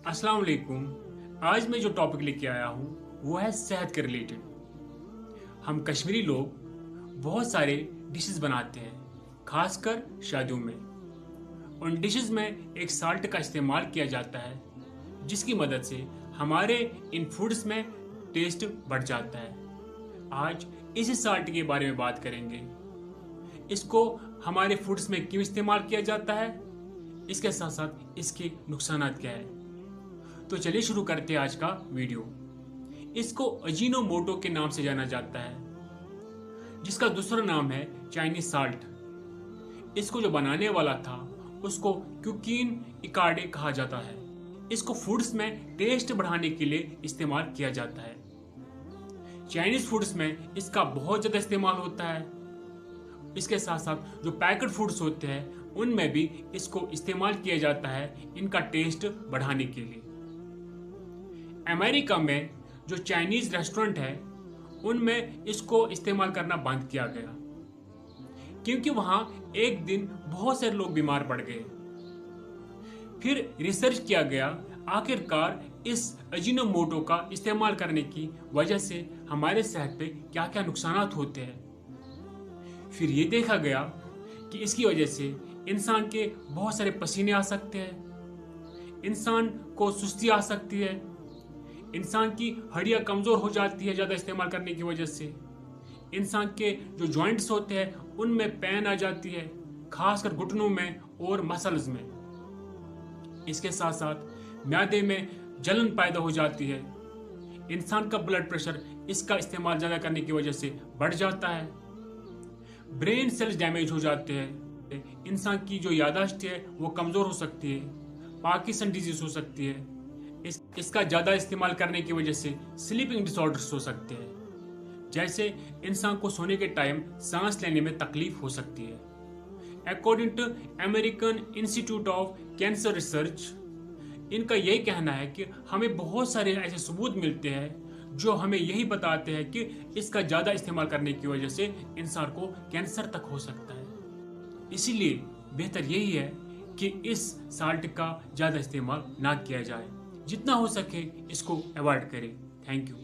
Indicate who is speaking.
Speaker 1: अस्सलाम वालेकुम। आज मैं जो टॉपिक लेके आया हूँ वो है सेहत के रिलेटेड। हम कश्मीरी लोग बहुत सारे डिशेस बनाते हैं, खासकर शादियों में। उन डिशेस में एक साल्ट का इस्तेमाल किया जाता है जिसकी मदद से हमारे इन फूड्स में टेस्ट बढ़ जाता है। आज इसी साल्ट के बारे में बात करेंगे। इसको हमारे फूड्स में क्यों इस्तेमाल किया जाता है, इसके साथ साथ इसके नुकसानात क्या है। तो चलिए शुरू करते हैं आज का वीडियो। इसको अजीनोमोटो के नाम से जाना जाता है, जिसका दूसरा नाम है चाइनीज साल्ट। इसको जो बनाने वाला था उसको क्यूकीन इकार्डे कहा जाता है। इसको फूड्स में टेस्ट बढ़ाने के लिए इस्तेमाल किया जाता है। चाइनीज फूड्स में इसका बहुत ज्यादा इस्तेमाल होता है। इसके साथ साथ जो पैकेट फूड्स होते हैं उनमें भी इसको इस्तेमाल किया जाता है इनका टेस्ट बढ़ाने के लिए। अमेरिका में जो चाइनीज रेस्टोरेंट है उनमें इसको इस्तेमाल करना बंद किया गया, क्योंकि वहां एक दिन बहुत सारे लोग बीमार पड़ गए। फिर रिसर्च किया गया, आखिरकार इस अजीनोमोटो का इस्तेमाल करने की वजह से हमारे सेहत पे क्या क्या नुकसानात होते हैं। फिर ये देखा गया कि इसकी वजह से इंसान के बहुत सारे पसीने आ सकते हैं, इंसान को सुस्ती आ सकती है, इंसान की हड्डियां कमजोर हो जाती है ज्यादा इस्तेमाल करने की वजह से, इंसान के जो जॉइंट्स होते हैं उनमें पेन आ जाती है, खासकर घुटनों में और मसल्स में। इसके साथ साथ म्यादे में जलन पैदा हो जाती है। इंसान का ब्लड प्रेशर इसका इस्तेमाल ज्यादा करने की वजह से बढ़ जाता है। ब्रेन सेल्स डैमेज हो जाते हैं। इंसान की जो याददाश्त है वो कमजोर हो सकती है। पार्किंसन डिजीज हो सकती है। इसका ज्यादा इस्तेमाल करने की वजह से स्लीपिंग डिसऑर्डर्स हो सकते हैं, जैसे इंसान को सोने के टाइम सांस लेने में तकलीफ हो सकती है। According to American Institute of Cancer Research, इनका यही कहना है कि हमें बहुत सारे ऐसे सबूत मिलते हैं जो हमें यही बताते हैं कि इसका ज्यादा इस्तेमाल करने की वजह से इंसान को कैंसर तक हो सकता है। इसीलिए बेहतर यही है कि इस साल्ट का ज्यादा इस्तेमाल ना किया जाए। जितना हो सके इसको अवॉइड करें। Thank you.